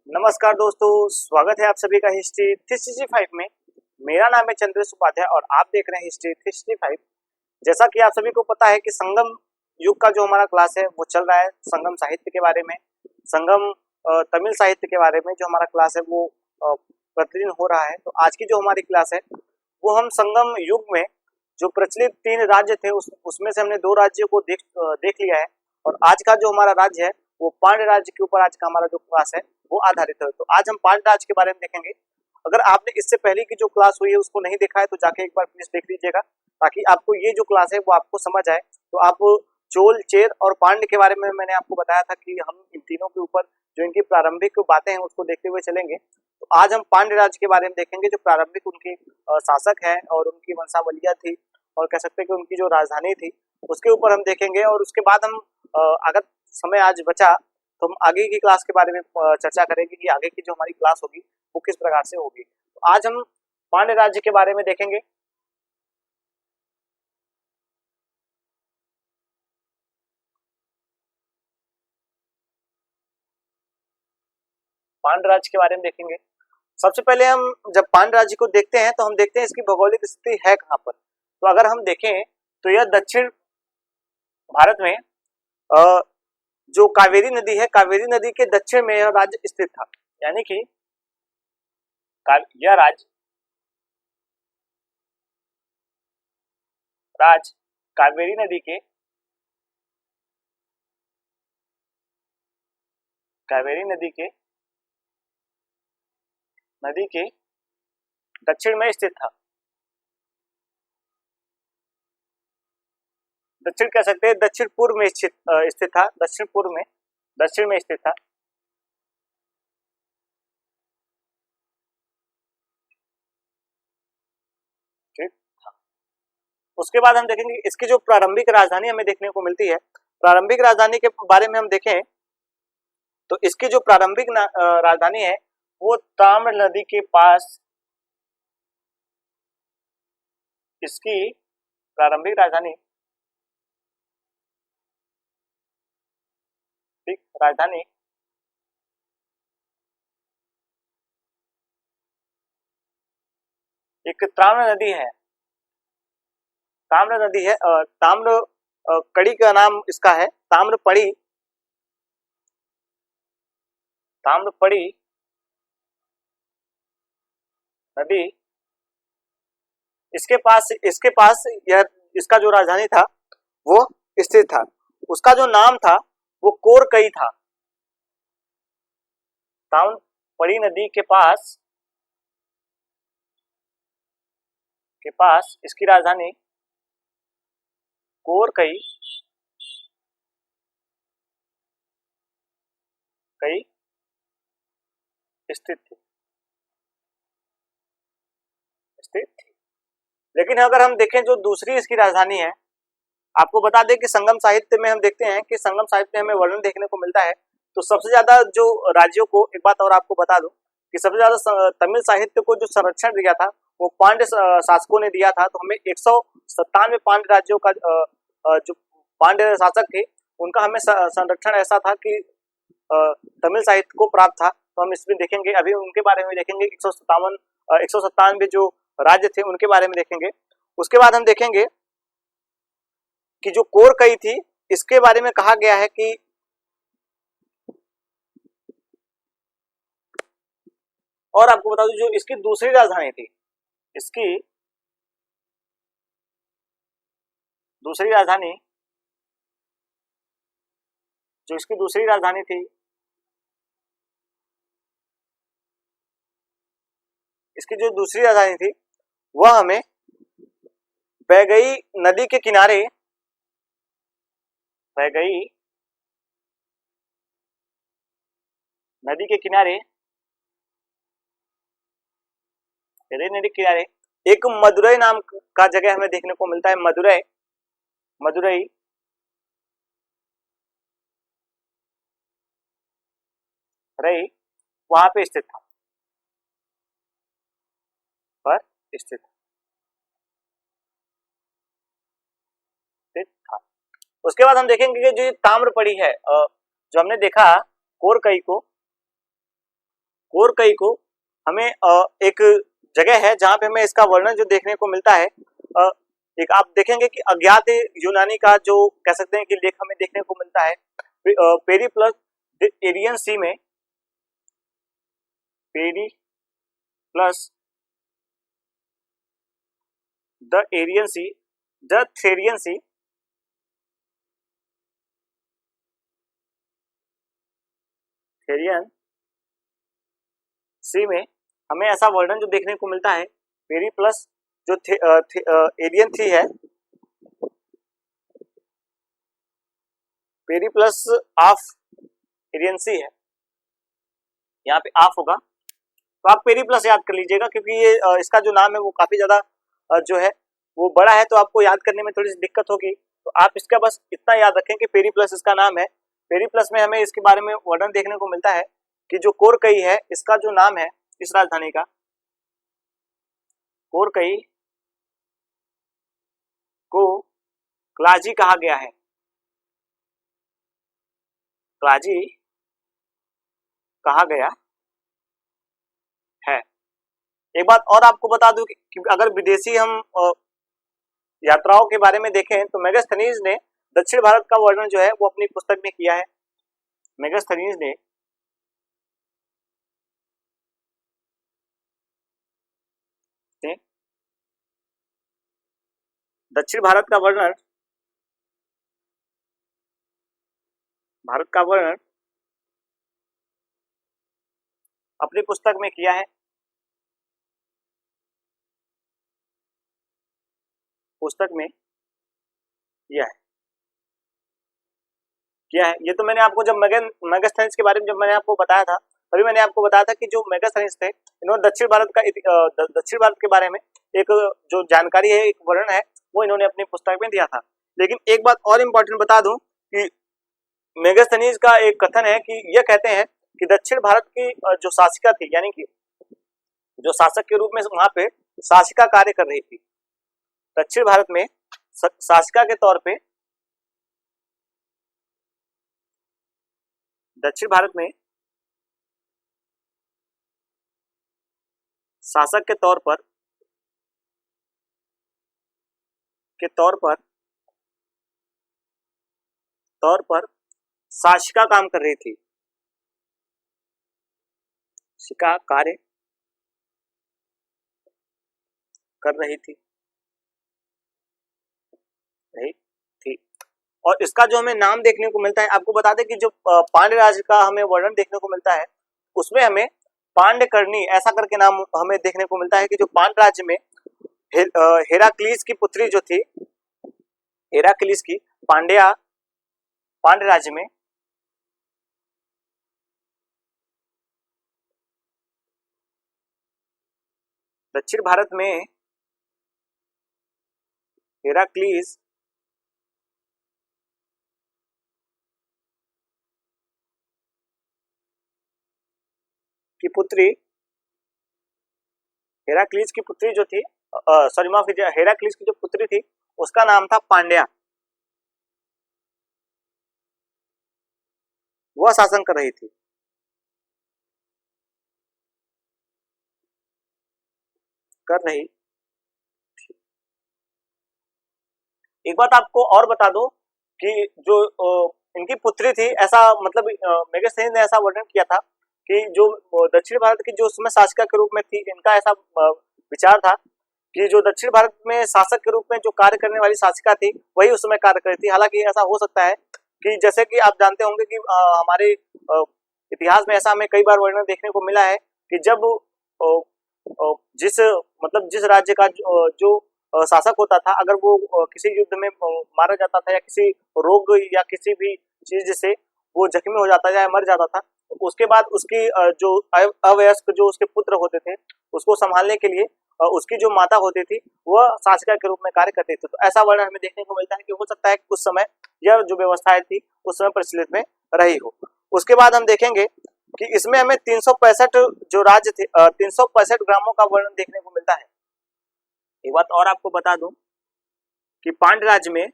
नमस्कार दोस्तों, स्वागत है आप सभी का हिस्ट्री 365 में। मेरा नाम है चंद्रेश उपाध्याय और आप देख रहे हैं हिस्ट्री 365। जैसा कि आप सभी को पता है कि संगम युग का जो हमारा क्लास है वो चल रहा है। संगम साहित्य के बारे में, संगम तमिल साहित्य के बारे में जो हमारा क्लास है वो प्रतिदिन हो रहा है। तो आज की जो हमारी क्लास है वो हम संगम युग में जो प्रचलित 3 राज्य थे उसमें से हमने 2 राज्यों को देख लिया है और आज का जो हमारा राज्य है वो पांड्य राज्य के ऊपर आज का हमारा जो क्लास है वो आधारित है। तो आज हम पांड्य राज्य के बारे में देखेंगे। अगर आपने इससे पहले की जो क्लास हुई है उसको नहीं देखा है तो जाके एक बार प्लीज देख लीजिएगा, ताकि आपको ये जो क्लास है वो आपको समझ आए। तो आप चोल, चेर और पांड्य के बारे में मैंने आपको बताया था कि हम इन तीनों के ऊपर जो इनकी प्रारंभिक बातें हैं उसको देखते हुए चलेंगे। तो आज हम पांड्य राज्य के बारे में देखेंगे, जो प्रारंभिक उनकी शासक है और उनकी वंशावलियां थी और कह सकते हैं कि उनकी जो राजधानी थी उसके ऊपर हम देखेंगे। और उसके बाद हम अगर समय आज बचा तो हम आगे की क्लास के बारे में चर्चा करेंगे कि आगे की जो हमारी क्लास होगी वो किस प्रकार से होगी। तो आज हम पांड्य राज्य के बारे में देखेंगे। पांड्य राज्य के बारे में देखेंगे। सबसे पहले हम जब पांड्य राज्य को देखते हैं तो हम देखते हैं इसकी भौगोलिक स्थिति है कहाँ पर। तो अगर हम देखें तो यह दक्षिण भारत में जो कावेरी नदी है, कावेरी नदी के दक्षिण में यह राज्य स्थित था। यानी कि यह राज्य कावेरी नदी के दक्षिण में स्थित था। दक्षिण कह सकते हैं, दक्षिण पूर्व में स्थित था। दक्षिण में स्थित था। ठीक था। उसके बाद हम देखेंगे इसकी जो प्रारंभिक राजधानी हमें देखने को मिलती है। प्रारंभिक राजधानी के बारे में हम देखें तो इसकी जो प्रारंभिक राजधानी है वो ताम्र नदी के पास इसकी प्रारंभिक राजधानी एक ताम्र नदी है। ताम्र कड़ी का नाम इसका है ताम्रपड़ी नदी। इसके पास यह इसका जो राजधानी था वो स्थित था। उसका जो नाम था वो कोरकई था। ताम्रपड़ी नदी के पास इसकी राजधानी कोरकई स्थित थी। लेकिन अगर हम देखें जो दूसरी इसकी राजधानी है, आपको बता दें कि संगम साहित्य में हम देखते हैं कि संगम साहित्य में हमें वर्णन देखने को मिलता है। तो सबसे ज्यादा जो राज्यों को, एक बात और आपको बता दूं कि सबसे ज्यादा तमिल साहित्य को जो संरक्षण दिया था वो पांड्य शासकों ने दिया था। तो हमें 197 पांड्य राज्यों का जो पांड्य शासक थे उनका हमें संरक्षण ऐसा था कि तमिल साहित्य को प्राप्त था। तो हम इसमें देखेंगे, अभी उनके बारे में देखेंगे। 197 जो राज्य थे उनके बारे में देखेंगे। उसके बाद हम देखेंगे कि जो कोरकई थी इसके बारे में कहा गया है कि और आपको बता दूं जो इसकी दूसरी राजधानी थी, इसकी दूसरी राजधानी थी वह हमें वैगई नदी के किनारे एक मदुरई नाम का जगह हमें देखने को मिलता है। मदुरई वहां पे स्थित था। उसके बाद हम देखेंगे कि जो ताम्रपड़ी है, जो हमने देखा कोरकई को, कोरकई को हमें एक जगह है जहाँ पे हमें इसका वर्णन जो देखने को मिलता है, एक आप देखेंगे कि अज्ञात यूनानी का जो कह सकते हैं कि लेख हमें देखने को मिलता है पेरिप्लस द एरियन सी में, Periplus the Erythraean sea, the Erythraean sea, Erythraean sea में हमें ऐसा वर्णन जो देखने को मिलता है पेरिप्लस जो एरियन थी है, पेरिप्लस ऑफ एरियन सी है, यहाँ पे ऑफ होगा तो आप पेरिप्लस याद कर लीजिएगा क्योंकि ये इसका जो नाम है वो काफी ज्यादा जो है वो बड़ा है, तो आपको याद करने में थोड़ी सी दिक्कत होगी। तो आप इसका बस इतना याद रखें कि पेरिप्लस इसका नाम है। पेरिप्लस में हमें इसके बारे में वर्णन देखने को मिलता है कि जो कोरकई है इसका जो नाम है इस राजधानी का, कोरकई को क्लाजी कहा गया है, क्लाजी कहा गया है। एक बात और आपको बता दूं कि अगर विदेशी हम यात्राओं के बारे में देखें तो मेगास्थनीज ने दक्षिण भारत का वर्णन जो है वो अपनी पुस्तक में किया है। मेगास्थनीज ने दक्षिण भारत का वर्णन, भारत का वर्णन अपनी पुस्तक में किया है, पुस्तक में किया है। ये तो मैंने आपको जब मेगास्थनीज के बारे में जब मैंने आपको बताया था तभी मैंने आपको बताया था कि जो मेगास्थनीज थे इन्होंने दक्षिण भारत का दक्षिण भारत के बारे में एक जो जानकारी है, एक वर्णन है वो इन्होंने अपनी पुस्तक में दिया था। लेकिन एक बात और इम्पोर्टेंट बता दूं कि मेगास्थनीज का एक कथन है कि यह कहते हैं कि दक्षिण भारत की जो शासिका थी, यानी कि जो शासक के रूप में वहां पे शासिका कार्य कर रही थी, दक्षिण भारत में शासिका के तौर पे, दक्षिण भारत में शासक के तौर पर शासिका काम कर रही थी, शासिका कार्य कर रही थी। और इसका जो हमें नाम देखने को मिलता है, आपको बता दें कि जो पांड्य राज्य का हमें वर्णन देखने को मिलता है उसमें हमें पांड्यकर्णी ऐसा करके नाम हमें देखने को मिलता है कि जो पांड्य राज्य में हेराक्लीस की पुत्री जो थी, हेराक्लीस की पांड्य राज्य में दक्षिण भारत में हेराक्लीस की पुत्री, हेराक्लीस की पुत्री जो थी, सॉरी माफ कीजिए, हेराक्लीस की जो पुत्री थी उसका नाम था पांड्या, वह शासन कर रही थी। एक बात आपको और बता दो कि जो इनकी पुत्री थी, ऐसा मतलब मेगास्थनीज ने ऐसा वर्णन किया था कि जो दक्षिण भारत की जो उसमें शासिका के रूप में थी, इनका ऐसा विचार था कि जो दक्षिण भारत में शासक के रूप में जो कार्य करने वाली शासिका थी वही उस समय कार्य कर रही थी। हालांकि ऐसा हो सकता है कि जैसे कि आप जानते होंगे कि हमारे इतिहास में ऐसा हमें कई बार वर्णन देखने को मिला है कि जब जिस राज्य का जो शासक होता था, अगर वो किसी युद्ध में मारा जाता था या किसी रोग या किसी भी चीज से वो जख्मी हो जाता या मर जाता था, तो उसके बाद उसकी जो अवयस्क जो उसके पुत्र होते थे उसको संभालने के लिए उसकी जो माता होती थी वह शासिका के रूप में कार्य करती थी। तो ऐसा वर्णन हमें देखने को मिलता है कि हो सकता है कि उस समय यह जो व्यवस्थाएं थी उस समय प्रचलित में रही हो। उसके बाद हम देखेंगे कि इसमें हमें 365 जो राज्य थे, 365 ग्रामों का वर्णन देखने को मिलता है। एक बात और आपको बता दूं कि पांड्य राज्य में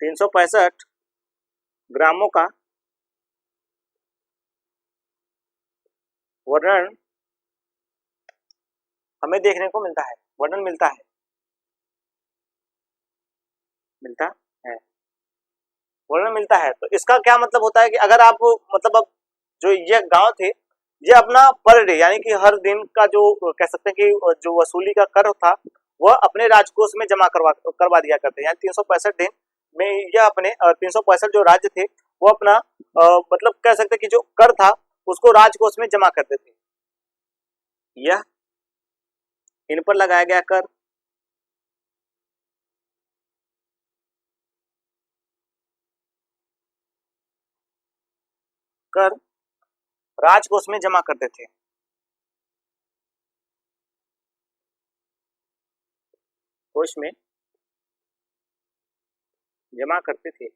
365 ग्रामों का वर्णन हमें देखने को मिलता है, वर्णन मिलता है, वर्णन मिलता है। तो इसका क्या मतलब होता है कि अगर आप मतलब अब जो ये गांव थे, ये अपना पर डे यानी कि हर दिन का जो कह सकते हैं कि जो वसूली का कर था वह अपने राजकोष में जमा करवा दिया करते हैं। यानी 365 दिन में यह अपने 365 जो राज्य थे वो अपना मतलब कह सकते हैं कि जो कर था उसको राजकोष में जमा करते थे। यह इन पर लगाया गया कर राजकोष में जमा करते थे। कोष में जमा करते थे।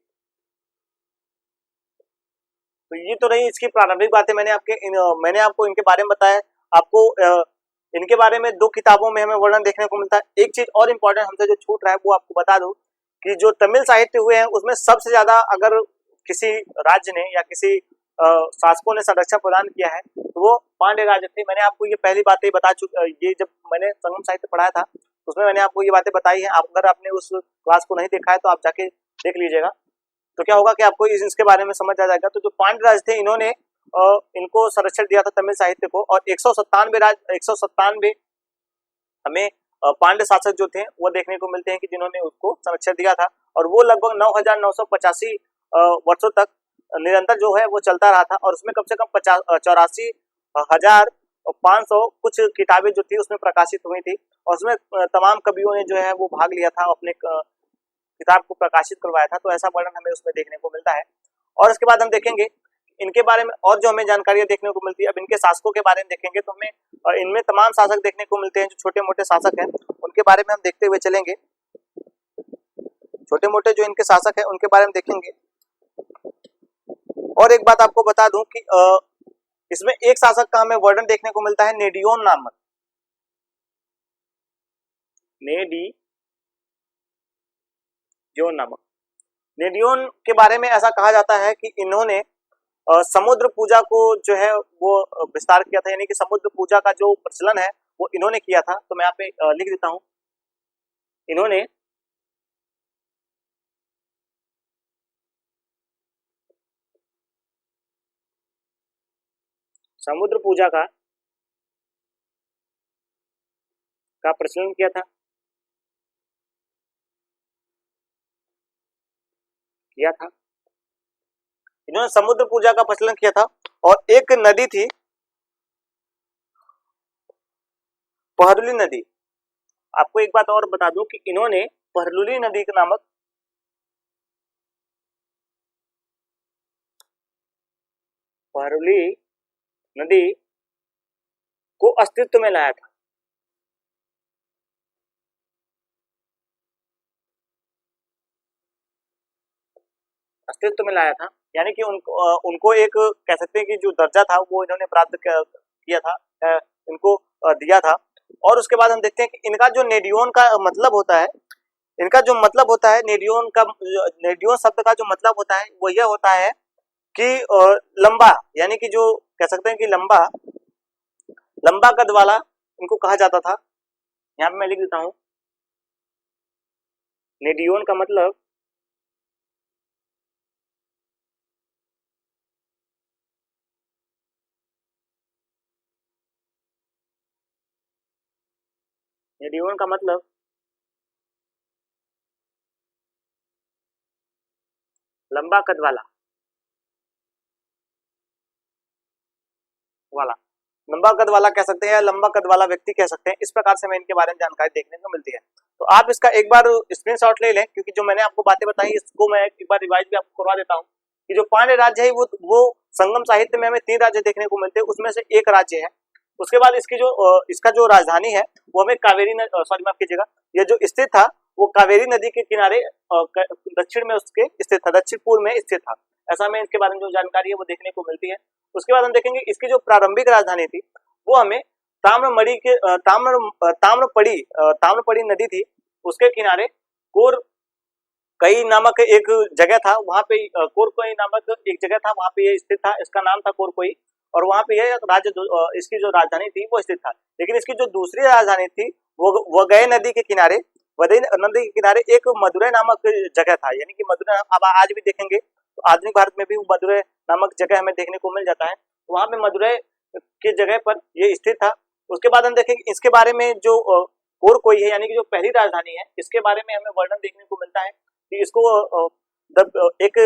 तो ये तो रही इसकी प्रारंभिक बातें। मैंने आपको इनके बारे में बताया। आपको इनके बारे में 2 किताबों में हमें वर्णन देखने को मिलता है। एक चीज और इम्पोर्टेंट हमसे जो छूट रहा है वो आपको बता दूं कि जो तमिल साहित्य हुए हैं उसमें सबसे ज्यादा अगर किसी राज्य ने या किसी शासकों ने संरक्षण प्रदान किया है तो वो पांड्य राज्य थे। मैंने आपको ये पहली बातें बता चुकी, ये जब मैंने संगम साहित्य पढ़ाया था उसमें मैंने आपको ये बातें बताई है। अगर आपने उस क्लास को नहीं देखा है तो आप जाके देख लीजिएगा। तो क्या होगा कि आपको इसके बारे में समझ आ जाएगा। तो जो पांड्य राज थे इन्होंने इनको संरक्षण दिया था तमिल साहित्य को, और 197 हमें पांड्य शासक जो थे वो देखने को मिलते हैं कि जिन्होंने उसको संरक्षण दिया था, और वो लगभग 9,985 वर्षों तक निरंतर जो है वो चलता रहा था। और उसमें कम से कम 84,500 कुछ किताबें जो थी उसमें प्रकाशित हुई थी, और उसमें तमाम कवियों ने जो है वो भाग लिया था, अपने किताब को प्रकाशित करवाया था। तो ऐसा वर्णन हमें उसमें देखने को मिलता है। और उसके बाद हम देखेंगे इनके बारे में और जो हमें जानकारियां देखने को मिलती है। अब इनके शासकों के बारे में देखेंगे तो हमें इनमें तमाम शासक देखने को मिलते हैं। जो छोटे मोटे शासक हैं उनके बारे में हम देखते हुए चलेंगे। छोटे मोटे जो इनके शासक हैं उनके बारे में देखेंगे। और एक बात आपको बता दूं कि इसमें एक शासक का हमें वर्णन देखने को मिलता है, नेडियोन नामक। नेडियोन के बारे में ऐसा कहा जाता है कि इन्होंने समुद्र पूजा को जो है वो विस्तार किया था। यानी कि समुद्र पूजा का जो प्रचलन है वो इन्होंने किया था। तो मैं यहाँ पे लिख देता हूं, इन्होंने समुद्र पूजा का प्रचलन किया था। इन्होंने समुद्र पूजा का प्रचलन किया था। और एक नदी थी पहरुली नदी। आपको एक बात और बता दूं कि इन्होंने पहरुली नदी के नामक पहरुली नदी को अस्तित्व में लाया था। यानी कि उनको एक कह सकते हैं कि जो दर्जा था वो इन्होंने प्राप्त किया था, इनको दिया था। और उसके बाद हम देखते हैं कि इनका जो नेडियोन का मतलब होता है, नेडियोन शब्द का जो मतलब होता है वो यह होता है कि लंबा, यानी कि जो कह सकते हैं कि लंबा कद वाला इनको कहा जाता था। यहाँ पे मैं लिख देता हूं, नेडियोन का मतलब लंबा कद वाला लंबा कद वाला कह सकते हैं, लंबा कद वाला व्यक्ति कह सकते हैं। इस प्रकार से हमें इनके बारे में जानकारी देखने को मिलती है। तो आप इसका एक बार स्क्रीनशॉट ले लें, क्योंकि जो मैंने आपको बातें बताई इसको मैं एक बार रिवाइज भी आपको करवा देता हूँ कि जो पांड्य राज्य है वो संगम साहित्य में हमें 3 राज्य देखने को मिलते हैं, उसमें से एक राज्य है। उसके बाद इसका जो राजधानी है वो हमें माफ कीजिएगा, ये जो स्थित था वो कावेरी नदी के किनारे दक्षिण में उसके स्थित था, दक्षिण पूर्व में स्थित था। ऐसा हमें इसके बारे में जो जानकारी है वो देखने को मिलती है। उसके बाद हम देखेंगे इसकी जो प्रारंभिक राजधानी थी वो हमें ताम्रपड़ी नदी थी, उसके किनारे कई नामक एक जगह था, वहां पे कोरकोई नामक एक जगह था, वहां पे ये स्थित था, इसका नाम था कोरकोई। और वहां पे ये राज्य इसकी जो राजधानी थी वो स्थित था। लेकिन इसकी जो दूसरी राजधानी थी वो वगै नदी के किनारे, वगै नदी के किनारे एक मदुरै नामक जगह था। यानी कि मदुरै अब आज भी देखेंगे तो आधुनिक भारत में भी मदुरै नामक जगह हमें देखने को मिल जाता है। वहां पे मदुरै के जगह पर ये स्थित था। उसके बाद हम देखेंगे इसके बारे में जो कोरकोई है यानी कि जो पहली राजधानी है, इसके बारे में हमें वर्णन देखने को मिलता है कि इसको एक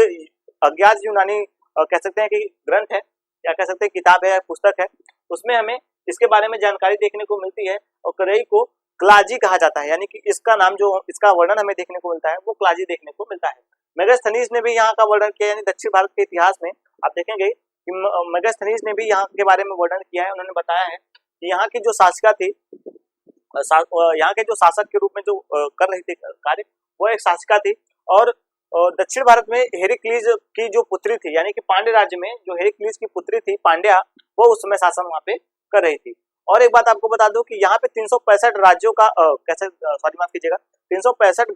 अज्ञात यूनानी कह सकते हैं कि ग्रंथ है या कह सकते हैं किताब है, पुस्तक है, उसमें हमें इसके बारे में जानकारी देखने को मिलती है। और करई को क्लाजी कहा जाता है, यानी कि इसका नाम जो इसका वर्णन हमें देखने को मिलता है वो क्लाजी देखने को मिलता है। मेगास्थनीज ने भी यहाँ का वर्णन किया, यानी दक्षिण भारत के इतिहास में आप देखेंगे कि मेगास्थनीज ने भी यहाँ के बारे में वर्णन किया है। उन्होंने बताया है कि यहाँ की जो शासिका थी, यहाँ के जो शासक के रूप में जो कर रही थी कार्य, वो एक शासिका थी। और दक्षिण भारत में हेराक्लीज की जो पुत्री थी, यानी कि पांड्य राज्य में जो हेराक्लीज की पुत्री थी पांड्या, वो उस समय शासन वहां पे कर रही थी। और एक बात आपको बता दूं कि यहाँ पे 365 राज्यों का कैसे सॉरी माफ कीजिएगा 365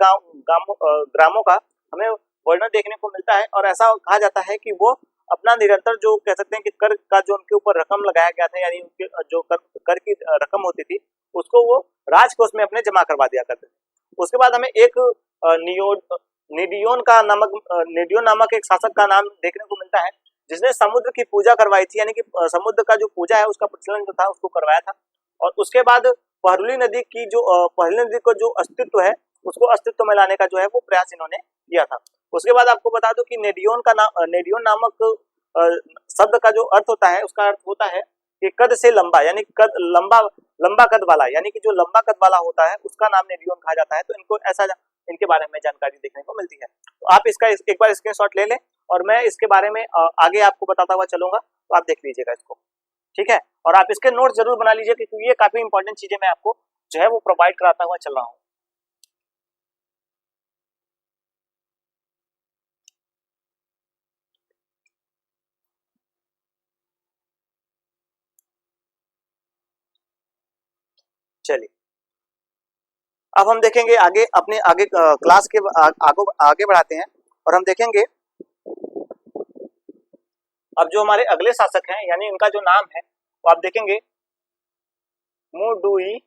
ग्रामों का हमें वर्णन देखने को मिलता है। और ऐसा कहा जाता है कि वो अपना निरंतर जो कह सकते हैं कि कर का जो उनके ऊपर रकम लगाया गया था, यानी उनके जो कर की रकम होती थी उसको वो राजकोष में अपने जमा करवा दिया करते थे। उसके बाद हमें एक निडियोन नामक एक शासक का नाम देखने को मिलता है, जिसने समुद्र की पूजा करवाई थी, यानी कि समुद्र का जो पूजा है उसका प्रचलन जो था उसको करवाया था। और उसके बाद पहरुली नदी को जो अस्तित्व है उसको अस्तित्व में लाने का जो है वो प्रयास इन्होंने किया था। उसके बाद आपको बता दूं कि नेडियोन नामक शब्द का जो अर्थ होता है, उसका अर्थ होता है कि कद से लंबा, यानी कद लंबा कद वाला, यानी कि जो लंबा कद वाला होता है उसका नाम नेडियोन कहा जाता है। तो इनको ऐसा इनके बारे में जानकारी देखने को मिलती है। तो आप इसका एक बार स्क्रीनशॉट ले लें और मैं इसके बारे में आगे आपको बताता हुआ चलूंगा, तो आप देख लीजिएगा इसको, ठीक है। और आप इसके नोट जरूर बना लीजिए क्योंकि ये काफी इंपॉर्टेंट चीजें मैं आपको जो है वो प्रोवाइड कराता हुआ चल रहा हूँ। चलिए अब हम देखेंगे आगे अपने आगे क्लास के आगे बढ़ाते हैं और हम देखेंगे अब जो हमारे अगले शासक हैं, यानी इनका जो नाम है वो आप देखेंगे मुडुई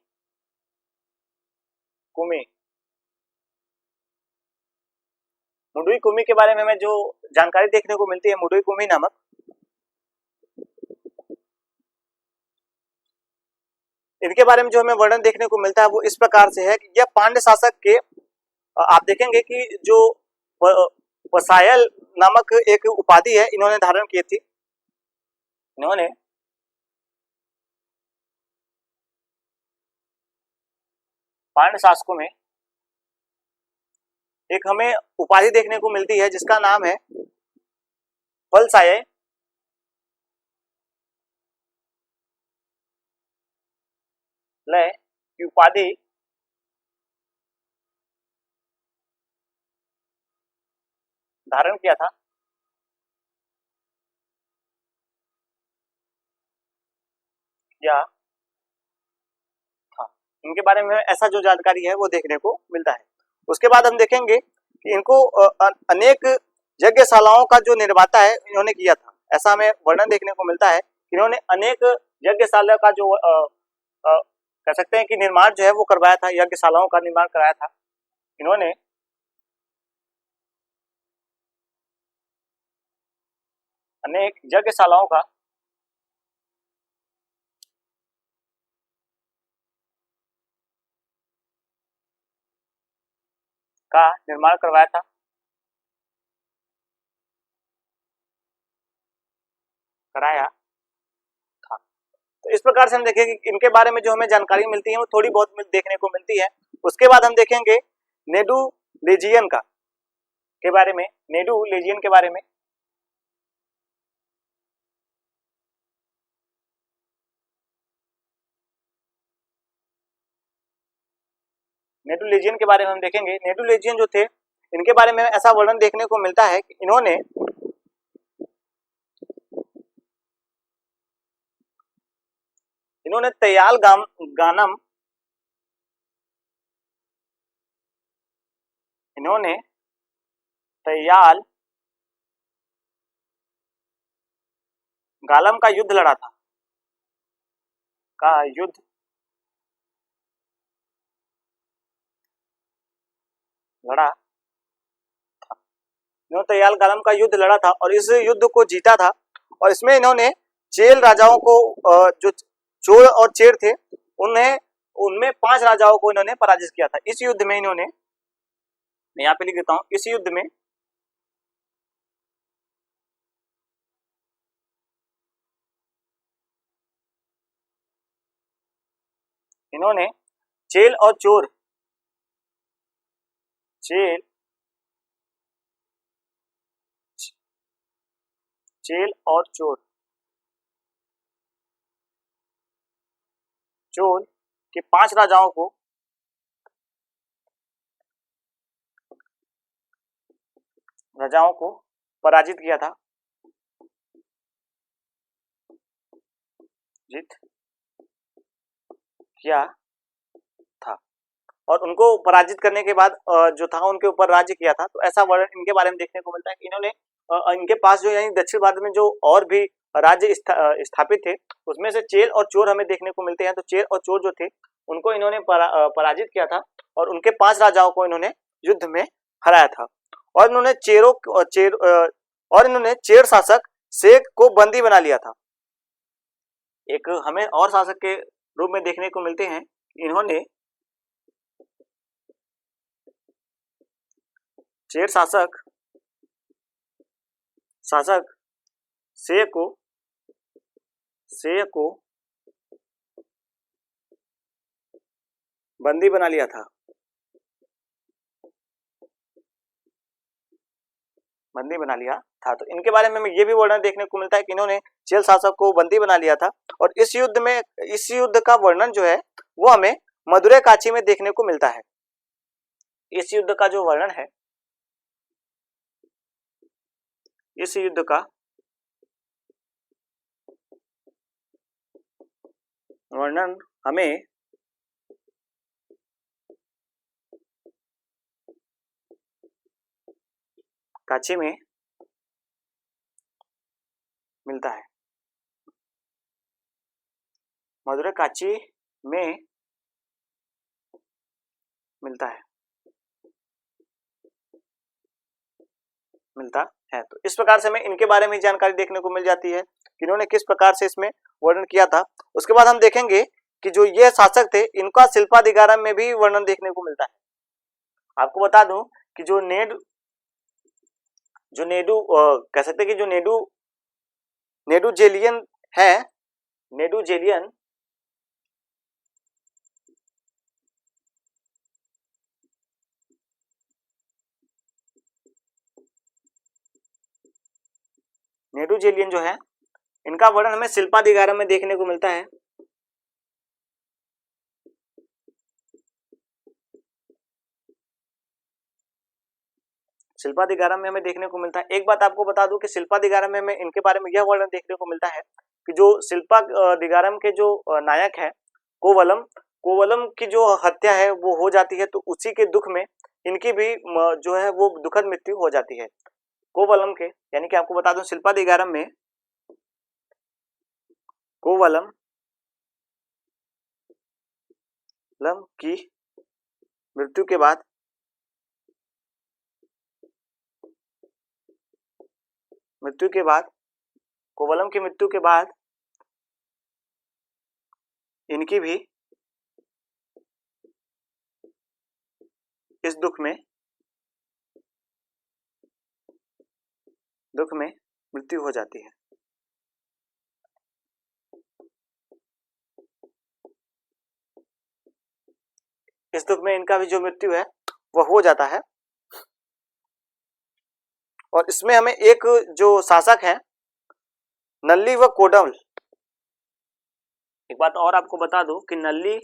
कुमी। मुडुई कुमी के बारे में हमें जो जानकारी देखने को मिलती है, मुडुई कुमी नामक, इनके बारे में जो हमें वर्णन देखने को मिलता है वो इस प्रकार से है कि यह पांड्य शासक के आप देखेंगे कि जो वसायल नामक एक उपाधि है इन्होंने धारण की थी। इन्होंने पांड्य शासकों में एक हमें उपाधि देखने को मिलती है जिसका नाम है फलसाय लय की उपाधि धारण किया था। या हाँ, इनके बारे में ऐसा जो जानकारी है वो देखने को मिलता है। उसके बाद हम देखेंगे कि इनको अनेक यज्ञशालाओं का जो निर्माता है इन्होंने किया था। ऐसा हमें वर्णन देखने को मिलता है कि इन्होंने अनेक यज्ञशाला का जो कह सकते हैं कि निर्माण जो है वो करवाया था, यज्ञशालाओं का निर्माण कराया था इन्होंने। अनेक यज्ञशालाओं का निर्माण करवाया था। कराया था। तो इस प्रकार से हम देखेंगे कि इनके बारे में जो हमें जानकारी मिलती है वो थोड़ी बहुत देखने को मिलती है। उसके बाद हम देखेंगे नेडू लेजियन का के बारे में, नेडू लेजियन के बारे में। नेडू लेजियन के बारे में हम देखेंगे। नेडू लेजियन जो थे इनके बारे में ऐसा वर्णन देखने को मिलता है कि इन्होंने तयाल गानम इन्होंने तैयाल गालम का युद्ध लड़ा था, का युद्ध लड़ा था। इन्होंने तैयाल गालम का युद्ध लड़ा था और इस युद्ध को जीता था। और इसमें इन्होंने चेल राजाओं को जो चोल और चेर थे उन्हें उनमें 5 राजाओं को इन्होंने पराजित किया था। इस युद्ध में इन्होंने, मैं यहाँ पे लिख देता हूं, इस युद्ध में इन्होंने चेल और चोर, चेल चेल और चोर, चोल के 5 राजाओं को पराजित किया था, जीत किया था। और उनको पराजित करने के बाद जो था उनके ऊपर राज्य किया था। तो ऐसा वर्णन इनके बारे में देखने को मिलता है कि इन्होंने इनके पास जो यानी दक्षिण भारत में जो और भी राज्य स्थापित थे उसमें से चेल और चोर हमें देखने को मिलते हैं। तो चेल और चोर जो थे उनको इन्होंने पराजित किया था और उनके 5 राजाओं को इन्होंने युद्ध में हराया था। और इन्होंने चेर शासक शेख को बंदी बना लिया था। एक हमें और शासक के रूप में देखने को मिलते हैं, इन्होंने चेर शासक शेख को बंदी बना लिया था, तो इनके बारे में हमें ये भी वर्णन देखने को मिलता है कि इन्होंने चेल शासक को बंदी बना लिया था। और इस युद्ध का वर्णन जो है वो हमें मदुरै काची में देखने को मिलता है। इस युद्ध का जो वर्णन है, इस युद्ध का वर्णन हमें काची में मिलता है, मदुरै काची में मिलता है। तो इस प्रकार से हमें इनके बारे में जानकारी देखने को मिल जाती है कि इन्होंने किस प्रकार से इसमें वर्णन किया था। उसके बाद हम देखेंगे कि जो ये शासक थे इनका शिल्पाधिकारम में भी वर्णन देखने को मिलता है। आपको बता दूं कि जो नेडू कह सकते हैं कि जो नेडुजेलियन है, नेडुजेलियन जो है इनका वर्णन हमें शिल्पाधिकारम में देखने को मिलता है। शिल्पाधिकारम में हमें देखने को मिलता है। एक बात आपको बता दूं कि शिल्पाधिकारम में हमें इनके बारे में यह वर्णन देखने को मिलता है कि जो शिल्पाधिकारम के जो नायक है कोवलम की जो हत्या है वो हो जाती है। तो उसी के दुख में इनकी भी जो है वो दुखद मृत्यु हो जाती है कोवलम के। यानी कि आपको बता दूं शिल्पाधिकारम में कोवलम की मृत्यु के बाद कोवलम की मृत्यु के बाद इनकी भी इस दुख में मृत्यु हो जाती है। इस दुख में इनका भी जो मृत्यु है वह हो जाता है। और इसमें हमें एक जो शासक है नल्ली व कोडल, एक बात और आपको बता दूं कि नल्ली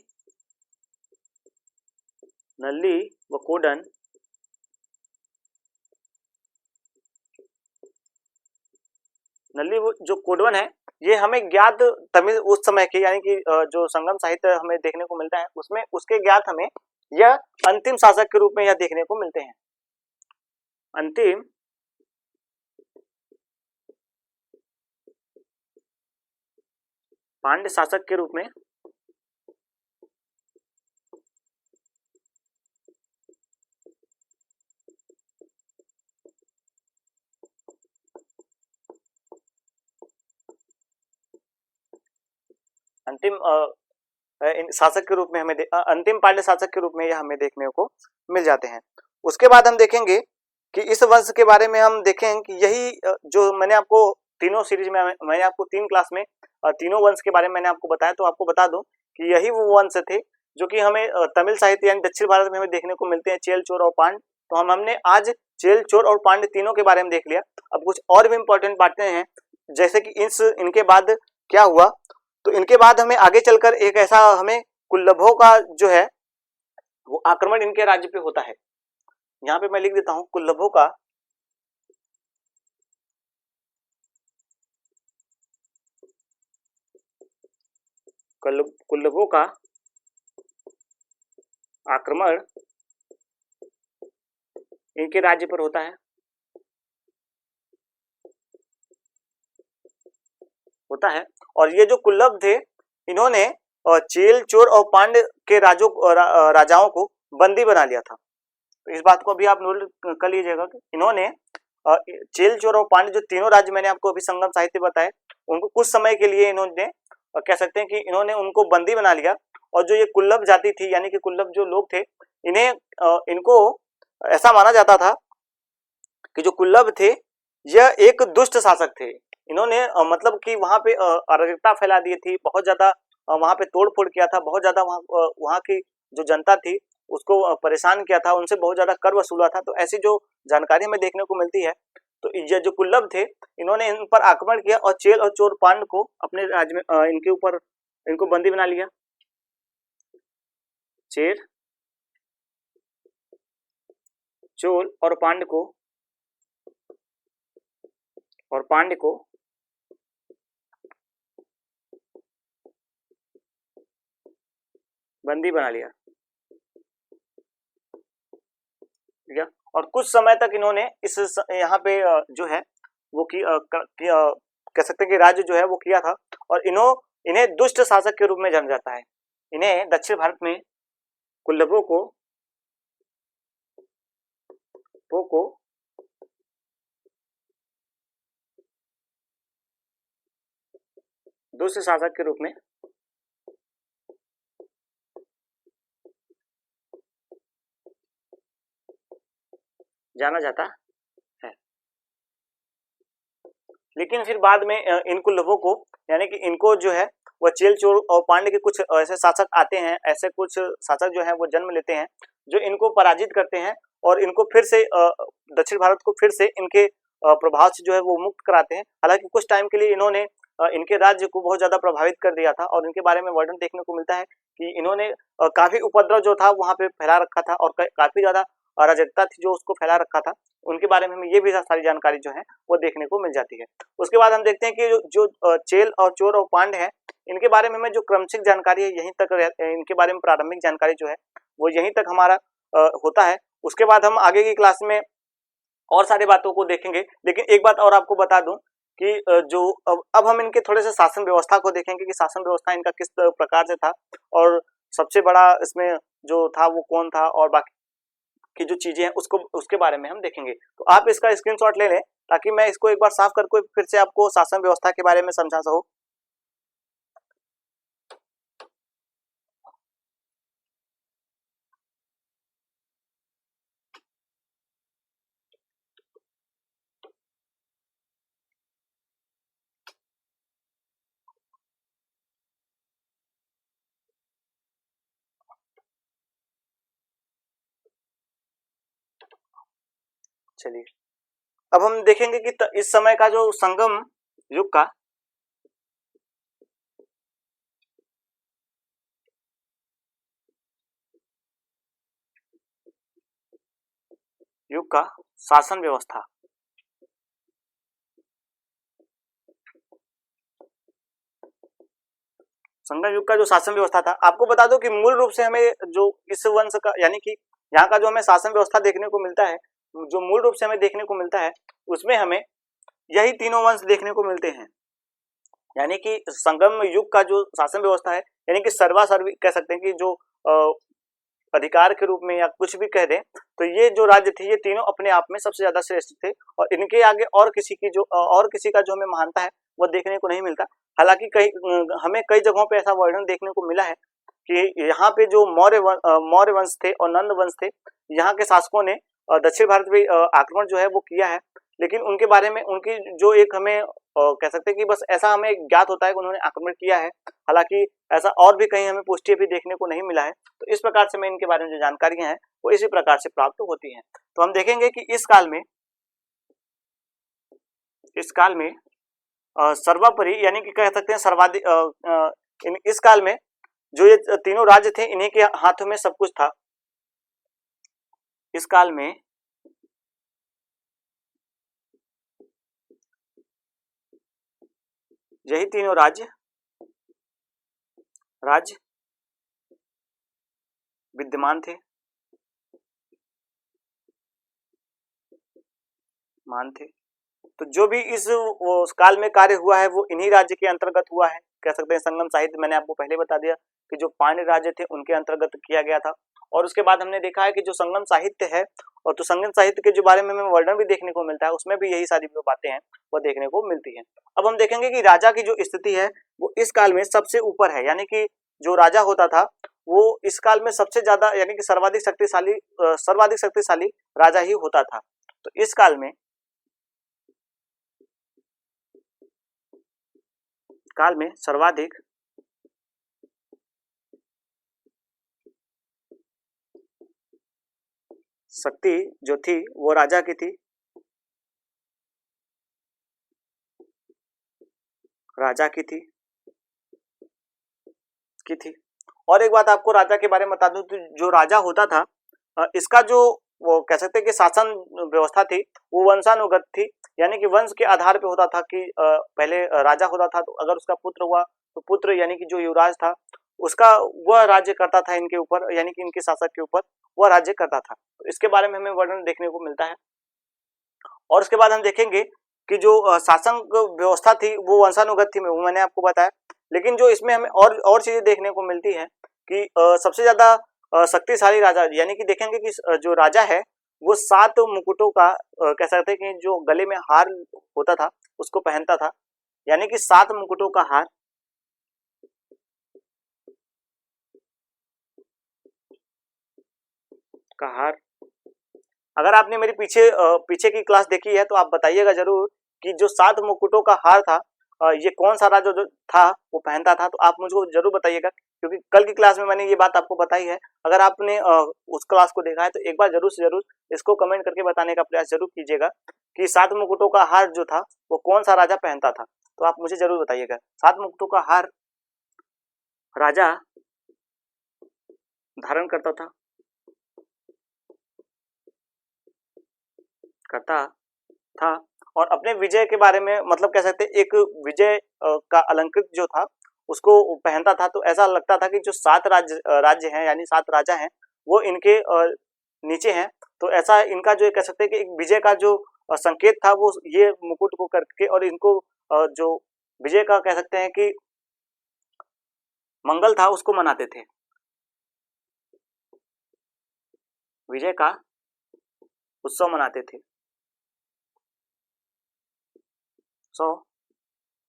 व कोडन नल्ली जो कोडवन है ये हमें ज्ञात तमिल उस समय के यानी कि जो संगम साहित्य हमें देखने को मिलता है उसमें उसके ज्ञात हमें यह अंतिम शासक के रूप में यह देखने को मिलते हैं। अंतिम पांड्य शासक के रूप में अंतिम शासक के रूप में हमें अंतिम पांड्य शासक के रूप में यह हमें देखने को मिल जाते हैं। उसके बाद हम देखेंगे कि इस वंश के बारे में हम देखें कि यही जो मैंने आपको तीनों सीरीज में मैंने आपको 3 क्लास में तीनों वंश के बारे में मैंने आपको बताया, तो आपको बता दूं कि यही वो वंश थे जो कि हमें तमिल साहित्य यानी दक्षिण भारत में हमें देखने को मिलते हैं, चेल, चोर और पांड्य। तो हमने आज चेल, चोर और पांड्य तीनों के बारे में देख लिया। अब कुछ और भी इंपॉर्टेंट बातें हैं, जैसे कि इनके बाद क्या हुआ। तो इनके बाद हमें आगे चलकर एक ऐसा हमें कुल्लभों का जो है वो आक्रमण इनके राज्य पे होता है। यहाँ पे मैं लिख देता हूं कुल्लभों का कुल्लभों का आक्रमण इनके राज्य पर होता है और ये जो कुल्लभ थे इन्होंने चेल, चोर और पांड्य के राजाओं को बंदी बना लिया था। तो इस बात को अभी आप नोट कर लीजिएगा कि इन्होंने चेल, चोर और पांड्य जो तीनों राज्य मैंने आपको अभी संगम साहित्य बताए, उनको कुछ समय के लिए इन्होंने कह सकते हैं कि इन्होंने उनको बंदी बना लिया। और जो ये कुल्लभ जाति थी यानी कि कुल्लभ जो लोग थे, इनको ऐसा माना जाता था कि जो कुल्लभ थे यह एक दुष्ट शासक थे। इन्होंने मतलब कि वहां पे अराजकता फैला दी थी, बहुत ज्यादा वहां पे तोड़ फोड़ किया था, बहुत ज्यादा वहां की जो जनता थी उसको परेशान किया था, उनसे बहुत ज्यादा कर वसूला था। तो ऐसी जो जानकारी हमें देखने को मिलती है, तो ये जो कुल्लभ थे इन्होंने इन पर आक्रमण किया और चेल और चोर पांड्य को अपने राज्य में इनके ऊपर इनको बंदी बना लिया। चेल, चोल और पांड्य को बंदी बना लिया, ठीक है। और कुछ समय तक इन्होंने इस यहाँ पे जो है वो कह सकते हैं कि राज्य जो है वो किया था। और इन्हें दुष्ट शासक के रूप में जाना जाता है। इन्हें दक्षिण भारत में कुल्लभों को दुष्ट शासक के रूप में जाना जाता है। लेकिन फिर बाद में इन कुल्लभों को यानी कि इनको जो है वह चेल, चोर और पांड्य के कुछ ऐसे शासक आते हैं, ऐसे कुछ शासक जो है वो जन्म लेते हैं जो इनको पराजित करते हैं और इनको फिर से दक्षिण भारत को फिर से इनके प्रभाव से जो है वो मुक्त कराते हैं। हालांकि कुछ टाइम के लिए इन्होंने इनके राज्य को बहुत ज्यादा प्रभावित कर दिया था और इनके बारे में वर्णन देखने को मिलता है कि इन्होंने काफी उपद्रव जो था वहां पे फैला रखा था और काफी ज्यादा अराजकता थी जो उसको फैला रखा था। उनके बारे में हमें ये भी सारी जानकारी जो है वो देखने को मिल जाती है। उसके बाद हम देखते हैं कि जो चेल और चोर और पांड्य है, इनके बारे में हमें जो क्रमशिक जानकारी है यहीं तक, इनके बारे में प्रारंभिक जानकारी जो है वो यहीं तक हमारा होता है। उसके बाद हम आगे की क्लास में और सारी बातों को देखेंगे। लेकिन एक बात और आपको बता दूं कि जो अब हम इनके थोड़े से शासन व्यवस्था को देखेंगे कि शासन व्यवस्था इनका किस प्रकार से था और सबसे बड़ा इसमें जो था वो कौन था और बाकी की जो चीजें हैं उसके बारे में हम देखेंगे। तो आप इसका स्क्रीनशॉट ले लें ताकि मैं इसको एक बार साफ करके फिर से आपको शासन व्यवस्था के बारे में समझा सकूं। चलिए अब हम देखेंगे कि इस समय का जो संगम युग का शासन व्यवस्था, संगम युग का जो शासन व्यवस्था था, आपको बता दो कि मूल रूप से हमें जो इस वंश का यानी कि यहाँ का जो हमें शासन व्यवस्था देखने को मिलता है जो मूल रूप से हमें देखने को मिलता है उसमें हमें यही तीनों वंश देखने को मिलते हैं। यानी कि संगम युग का जो शासन व्यवस्था है, यानी कि सर्वासर्वी कह सकते हैं कि जो अधिकार के रूप में या कुछ भी कह दें, तो ये जो राज्य थे ये तीनों अपने आप में सबसे ज्यादा श्रेष्ठ थे और इनके आगे और किसी का जो हमें महानता है वो देखने को नहीं मिलता। हालांकि हमें कई जगहों पे ऐसा वर्णन देखने को मिला है कि यहाँ पे जो मौर्य वंश थे और नंद वंश थे, यहाँ के शासकों ने दक्षिण भारत में आक्रमण जो है वो किया है, लेकिन उनके बारे में उनकी जो एक हमें कह सकते हैं कि बस ऐसा हमें ज्ञात होता है कि उन्होंने आक्रमण किया है। हालांकि ऐसा और भी कहीं हमें पुष्टि भी देखने को नहीं मिला है। तो इस प्रकार से मैं इनके बारे में जो जानकारियां हैं वो इसी प्रकार से प्राप्त होती हैं। तो हम देखेंगे कि इस काल में सर्वोपरि यानी कि कह सकते हैं सर्वाधिक इस काल में जो ये तीनों राज्य थे इन्हीं के हाथों में सब कुछ था। इस काल में यही तीनों राज्य विद्यमान थे, तो जो भी उस काल में कार्य हुआ है वो इन्हीं राज्य के अंतर्गत हुआ है। कह सकते हैं संगम साहित्य मैंने आपको पहले बता दिया कि जो पांड्य राज्य थे उनके अंतर्गत किया गया था। और उसके बाद हमने देखा है कि जो संगम साहित्य है और तो संगम साहित्य के जो बारे में हमें वर्णन भी देखने को मिलता है, उसमें भी यही सारी जो बातें हैं वो देखने को मिलती हैं। अब हम देखेंगे कि राजा की जो स्थिति है वो इस काल में सबसे ऊपर है, यानी कि जो राजा होता था वो इस काल में सबसे ज्यादा यानी कि सर्वाधिक शक्तिशाली राजा ही होता था। तो इस काल में सर्वाधिक शक्ति जो थी वो राजा की थी, और एक बात आपको राजा के बारे में बता दूं, तो जो राजा होता था इसका जो वो कह सकते हैं कि शासन व्यवस्था थी वो वंशानुगत थी, यानी कि वंश के आधार पे होता था कि पहले राजा होता था तो अगर उसका पुत्र हुआ तो पुत्र यानी कि जो युवराज था उसका वह राज्य करता था इनके ऊपर, यानी कि इनके शासक के ऊपर वह राज्य करता था। तो इसके बारे में हमें वर्णन देखने को मिलता है। और उसके बाद हम देखेंगे कि जो शासन व्यवस्था थी वो वंशानुगत थी, वो मैंने आपको बताया, लेकिन जो इसमें हमें और चीजें देखने को मिलती है कि सबसे ज्यादा शक्तिशाली राजा, यानी कि देखेंगे कि जो राजा है वो 7 मुकुटों का कह सकते हैं कि जो गले में हार होता था उसको पहनता था, यानी कि 7 मुकुटों का हार अगर आपने मेरी पीछे की क्लास देखी है तो आप बताइएगा जरूर कि जो 7 मुकुटों का हार था ये कौन सा राजा जो था वो पहनता था। तो आप मुझको जरूर बताइएगा, क्योंकि कल की क्लास में मैंने ये बात आपको बताई है। अगर आपने उस क्लास को देखा है तो एक बार जरूर से जरूर इसको कमेंट करके बताने का प्रयास जरूर कीजिएगा कि 7 मुकुटों का हार जो था वो कौन सा राजा पहनता था। तो आप मुझे जरूर बताइएगा। 7 मुकुटों का हार राजा धारण करता था और अपने विजय के बारे में मतलब कह सकते हैं एक विजय का अलंकृत जो था उसको पहनता था। तो ऐसा लगता था कि जो 7 राज्य हैं यानी 7 राजा हैं वो इनके नीचे हैं। तो ऐसा इनका जो कह सकते हैं कि एक विजय का जो संकेत था वो ये मुकुट को करके और इनको जो विजय का कह सकते हैं कि मंगल था उसको मनाते थे, विजय का उत्सव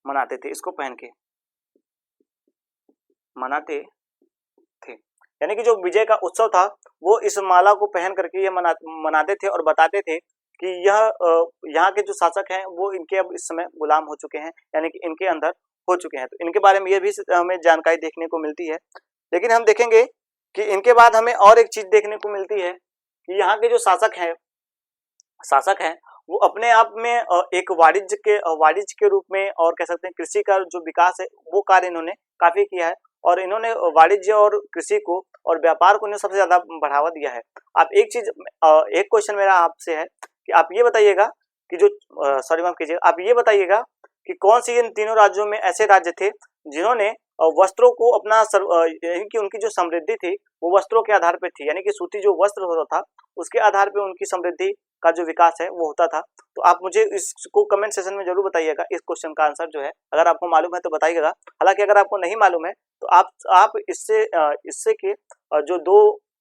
मनाते थे, इसको पहन के मनाते थे। यानी कि जो विजय का उत्सव था वो इस माला को पहन करके ये मनाते थे और बताते थे कि यह यहाँ के जो शासक हैं वो इनके अब इस समय गुलाम हो चुके हैं, यानी कि इनके अंदर हो चुके हैं। तो इनके बारे में ये भी हमें जानकारी देखने को मिलती है। लेकिन हम देखेंगे कि इनके बाद हमें और एक चीज देखने को मिलती है कि यहाँ के जो शासक हैं वो अपने आप में एक वाणिज्य के रूप में और कह सकते हैं कृषि का जो विकास है वो कार्य इन्होंने काफी किया है और इन्होंने वाणिज्य और कृषि को और व्यापार को सबसे ज्यादा बढ़ावा दिया है। आप एक क्वेश्चन मेरा आपसे है कि आप ये बताइएगा कि जो आप ये बताइएगा कि कौन सी इन तीनों राज्यों में ऐसे राज्य थे जिन्होंने वस्त्रों को अपना यानी कि उनकी जो समृद्धि थी वो वस्त्रों के आधार पे थी, यानी कि सूती जो वस्त्र होता था उसके आधार पे उनकी समृद्धि का जो विकास है वो होता था। तो आप मुझे इसको कमेंट सेशन में जरूर बताइएगा, इस क्वेश्चन का आंसर जो है अगर आपको मालूम है तो बताइएगा। हालांकि अगर आपको नहीं मालूम है तो आप इससे के जो 2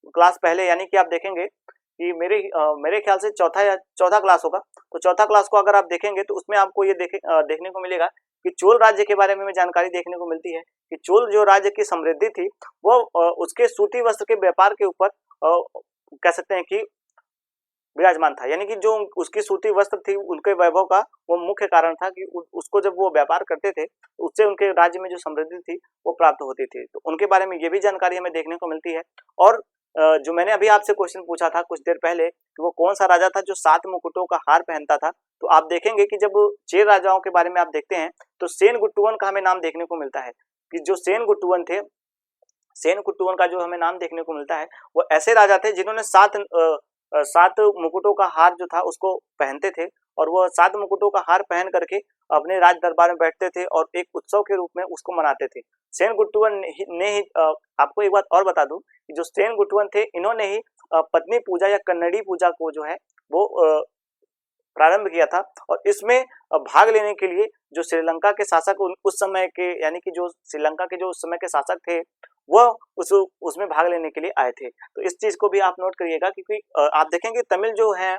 क्लास पहले यानी कि आप देखेंगे कि मेरे ख्याल से चौथा क्लास होगा, तो चौथा क्लास को अगर आप देखेंगे तो उसमें आपको ये देखने को मिलेगा कि चोल राज्य के बारे में जानकारी देखने को मिलती है कि चोल जो राज्य की समृद्धि थी वो उसके सूती वस्त्र के व्यापार के ऊपर कह सकते हैं कि विराजमान था, यानी कि जो उसकी सूती वस्त्र थी उनके वैभव का वो मुख्य कारण था कि उसको जब वो व्यापार करते थे तो उससे उनके राज्य में जो समृद्धि थी वो प्राप्त होती थी। तो उनके बारे में ये भी जानकारी हमें देखने को मिलती है। और जो मैंने अभी आपसे क्वेश्चन पूछा था कुछ देर पहले कि वो कौन सा राजा था जो 7 मुकुटों का हार पहनता था, तो आप देखेंगे कि जब चेर राजाओं के बारे में आप देखते हैं तो सेन गुट्टुवन का हमें नाम देखने को मिलता है कि जो सेन गुट्टुवन थे, सेन गुट्टुवन का जो हमें नाम देखने को मिलता है वो ऐसे राजा थे जिन्होंने 7 मुकुटों का हार जो था उसको पहनते थे और वह 7 मुकुटों का हार पहन करके अपने राज दरबार में बैठते थे और एक उत्सव के रूप में उसको मनाते थे। सेन गुट्टुवन ने ही आपको एक बात और बता दूं कि जो सेन गुट्टुवन थे इन्होंने ही पत्नी पूजा या कन्नड़ी पूजा को जो है वो प्रारंभ किया था। और इसमें भाग लेने के लिए जो श्रीलंका के शासक उस समय के यानी कि जो श्रीलंका के जो उस समय के शासक थे वह उसमें भाग लेने के लिए आए थे। तो इस चीज को भी आप नोट करिएगा क्योंकि आप देखेंगे तमिल जो है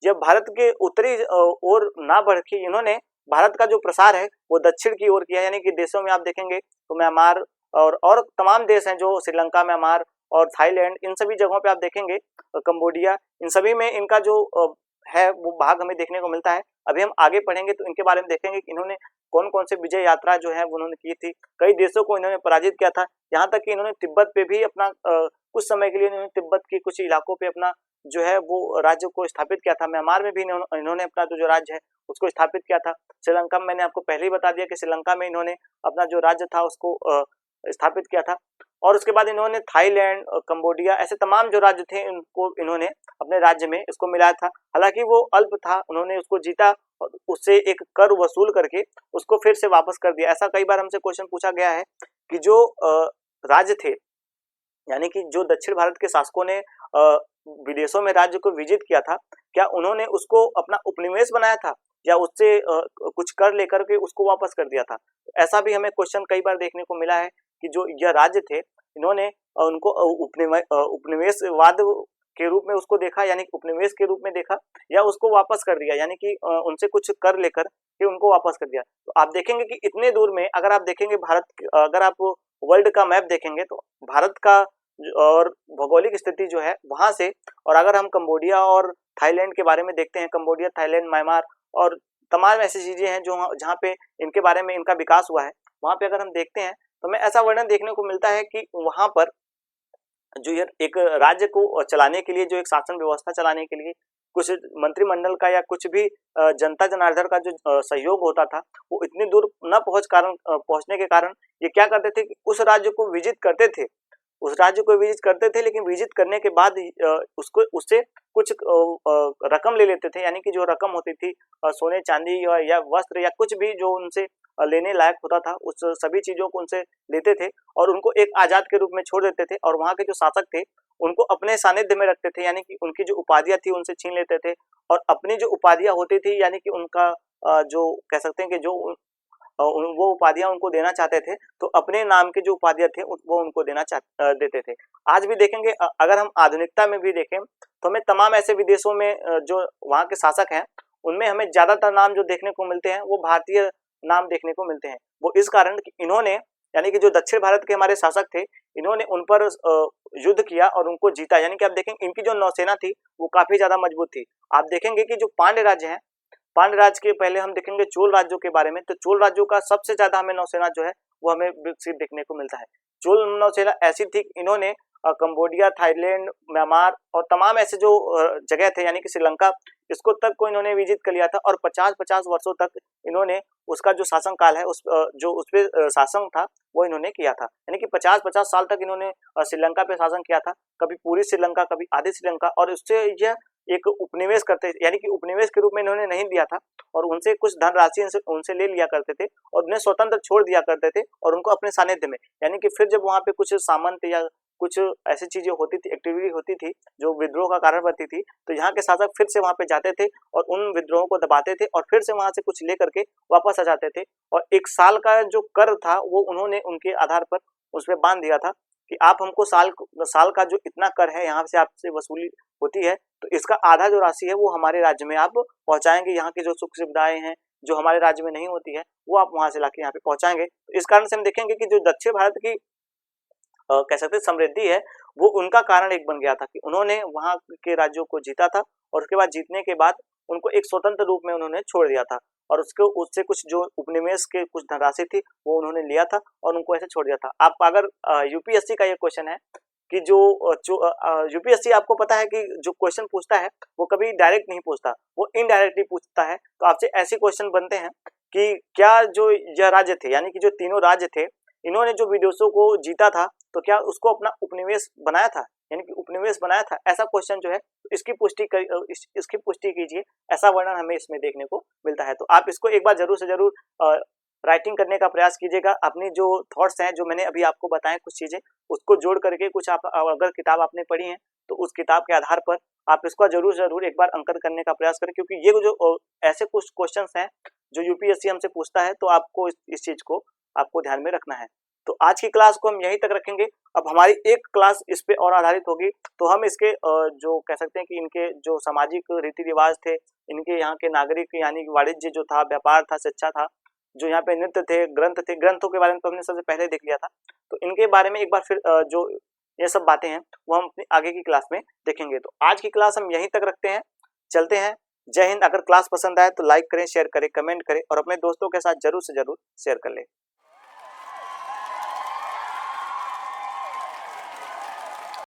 जब भारत के उत्तरी ओर ना बढ़ के इन्होंने भारत का जो प्रसार है वो दक्षिण की ओर किया, यानी कि देशों में आप देखेंगे तो म्यांमार और तमाम देश हैं जो श्रीलंका, म्यांमार और थाईलैंड, इन सभी जगहों पे आप देखेंगे कंबोडिया, इन सभी में इनका जो है वो भाग हमें देखने को मिलता है। अभी हम आगे पढ़ेंगे तो इनके बारे में देखेंगे कि इन्होंने कौन कौन से विजय यात्रा जो है वो उन्होंने की थी, कई देशों को इन्होंने पराजित किया था, यहाँ तक कि इन्होंने तिब्बत पे भी अपना कुछ समय के लिए इन्होंने तिब्बत के कुछ इलाकों पे अपना जो है वो राज्य को स्थापित किया था। म्यांमार में भी इन्होंने अपना जो राज्य है उसको स्थापित किया था। श्रीलंका में मैंने आपको पहले ही बता दिया कि श्रीलंका में इन्होंने अपना जो राज्य था उसको स्थापित किया था। और उसके बाद इन्होंने थाईलैंड, कंबोडिया, ऐसे तमाम जो राज्य थे उनको इन्होंने अपने राज्य में इसको मिलाया था। हालांकि वो अल्प था, उन्होंने उसको जीता और उससे एक कर वसूल करके उसको फिर से वापस कर दिया। ऐसा कई बार हमसे क्वेश्चन पूछा गया है कि जो राज्य थे यानी कि जो दक्षिण भारत के शासकों ने विदेशों में राज्य को विजित किया था, क्या उन्होंने उसको अपना उपनिवेश बनाया था या उससे कुछ कर लेकर के उसको वापस कर दिया था। ऐसा भी हमें क्वेश्चन कई बार देखने को मिला है कि जो यह राज्य थे इन्होंने उनको उपनिवेशवाद के रूप में उसको देखा, यानी उपनिवेश के रूप में देखा, या उसको वापस कर दिया, यानी कि उनसे कुछ कर लेकर के उनको वापस कर दिया। तो आप देखेंगे कि इतने दूर में अगर आप देखेंगे अगर आप वर्ल्ड का मैप देखेंगे तो भारत का और भौगोलिक स्थिति जो है वहां से, और अगर हम कंबोडिया और थाईलैंड के बारे में देखते हैं, कंबोडिया, थाईलैंड, म्यांमार और तमाम ऐसी चीजें हैं जो जहाँ पे इनके बारे में इनका विकास हुआ है, वहां पे अगर हम देखते हैं तो हमें ऐसा वर्णन देखने को मिलता है कि वहां पर जो एक राज्य को चलाने के लिए, जो एक शासन व्यवस्था चलाने के लिए कुछ मंत्रिमंडल का या कुछ भी जनता जनार्दन का जो सहयोग होता था वो इतनी दूर न पहुंचने के कारण ये क्या करते थे कि उस राज्य को विजिट करते थे, लेकिन विजिट करने के बाद उससे कुछ रकम ले लेते थे, यानी कि जो रकम होती थी सोने चांदी या वस्त्र या कुछ भी जो उनसे लेने लायक होता था उस सभी चीजों को उनसे लेते थे और उनको एक आजाद के रूप में छोड़ देते थे और वहां के जो शासक थे उनको अपने सानिध्य में रखते थे, यानी कि उनकी जो उपाधियां थी उनसे छीन लेते थे और अपनी जो उपाधियां होती थी, यानी कि उनका जो कह सकते हैं कि जो वो उपाधियां उनको देना चाहते थे तो अपने नाम के जो उपाधियां थे वो उनको देते थे। आज भी देखेंगे, अगर हम आधुनिकता में भी देखें तो हमें तमाम ऐसे विदेशों में जो वहाँ के शासक हैं उनमें हमें ज्यादातर नाम जो देखने को मिलते हैं वो भारतीय नाम देखने को मिलते हैं। वो इस कारण कि इन्होंने, यानी कि जो दक्षिण भारत के हमारे शासक थे, इन्होंने उन पर युद्ध किया और उनको जीता, यानी कि आप देखेंगे इनकी जो नौसेना थी वो काफी ज्यादा मजबूत थी। आप देखेंगे कि जो पांड्य राज्य है, पांड्य राज्य के पहले हम देखेंगे चोल राज्यों के बारे में, तो चोल राज्यों का सबसे ज्यादा हमें नौसेना जो है वो हमें विकसित देखने को मिलता है। चोल नौसेना ऐसी थी, इन्होंने कंबोडिया, थाईलैंड, म्यांमार और तमाम ऐसे जो जगह थे, यानी कि श्रीलंका, इसको तक को इन्होंने विजिट कर लिया था और 50-50 वर्षों तक इन्होंने उसका जो शासन काल है जो उस पे शासन था वो इन्होंने किया था, यानी कि 50-50 साल तक इन्होंने श्रीलंका पे शासन किया था, कभी पूरी श्रीलंका, कभी आधी श्रीलंका, और उससे यह एक उपनिवेश करते, यानी कि उपनिवेश के रूप में इन्होंने नहीं लिया था और उनसे कुछ धनराशि उनसे ले लिया करते थे और उन्हें स्वतंत्र छोड़ दिया करते थे और उनको अपने सानिध्य में, यानी कि फिर जब वहाँ पे कुछ सामंत या कुछ ऐसी चीजें होती थी, एक्टिविटी होती थी जो विद्रोह का कारण बनती थी, तो यहाँ के शासक फिर से वहाँ पे जाते थे और उन विद्रोहों को दबाते थे और फिर से वहाँ से कुछ लेकर के वापस आ जाते थे और 1 साल का जो कर था वो उन्होंने उनके आधार पर उसमें बांध दिया था कि आप हमको साल का जो इतना कर है यहाँ से आपसे वसूली होती है, तो इसका आधा जो राशि है वो हमारे राज्य में आप पहुंचाएंगे, यहाँ की जो सुख सुविधाएं हैं जो हमारे राज्य में नहीं होती है वो आप वहां से लाके यहाँ पे पहुंचाएंगे। तो इस कारण से हम देखेंगे कि जो दक्षिण भारत की कह सकते हैं समृद्धि है वो उनका कारण एक बन गया था कि उन्होंने वहां के राज्यों को जीता था और उसके बाद जीतने के बाद उनको एक स्वतंत्र रूप में उन्होंने छोड़ दिया था और उससे कुछ जो उपनिवेश के कुछ धनराशि थी वो उन्होंने लिया था और उनको ऐसे छोड़ दिया था। आप अगर यूपीएससी का ये क्वेश्चन है कि जो यूपीएससी आपको पता है कि जो क्वेश्चन पूछता है वो कभी डायरेक्ट नहीं पूछता, वो इनडायरेक्टली पूछता है। तो आपसे ऐसे क्वेश्चन बनते हैं कि क्या जो यह राज्य थे, यानी कि जो तीनों राज्य थे, इन्होंने जो विदेशों को जीता था तो क्या उसको अपना उपनिवेश बनाया था, यानी कि उपनिवेश बनाया था, ऐसा क्वेश्चन जो है इसकी पुष्टि कीजिए, ऐसा वर्णन हमें इसमें देखने को मिलता है। तो आप इसको एक बार जरूर से जरूर राइटिंग करने का प्रयास कीजिएगा। अपनी जो थॉट्स हैं जो मैंने अभी आपको बताए कुछ चीजें उसको जोड़ करके कुछ आप अगर किताब आपने पढ़ी है तो उस किताब के आधार पर आप इसको जरूर एक बार अंकन करने का प्रयास करें, क्योंकि ये जो ऐसे कुछ क्वेश्चंस हैं जो यूपीएससी हमसे पूछता है तो आपको इस चीज को आपको ध्यान में रखना है। तो आज की क्लास को हम यहीं तक रखेंगे। अब हमारी एक क्लास इस पे और आधारित होगी, तो हम इसके जो कह सकते हैं कि इनके जो सामाजिक रीति रिवाज थे, इनके यहाँ के नागरिक यानी वाणिज्य जो था, व्यापार था, शिक्षा था, जो यहाँ पे नृत्य थे, ग्रंथ थे, ग्रंथों के बारे में तो हमने सबसे पहले देख लिया था, तो इनके बारे में एक बार फिर जो ये सब बातें हैं वो हम अपनी आगे की क्लास में देखेंगे। तो आज की क्लास हम यहीं तक रखते हैं, चलते हैं। जय हिंद। अगर क्लास पसंद आए तो लाइक करें, शेयर करें, कमेंट करें और अपने दोस्तों के साथ जरूर से जरूर शेयर कर लें।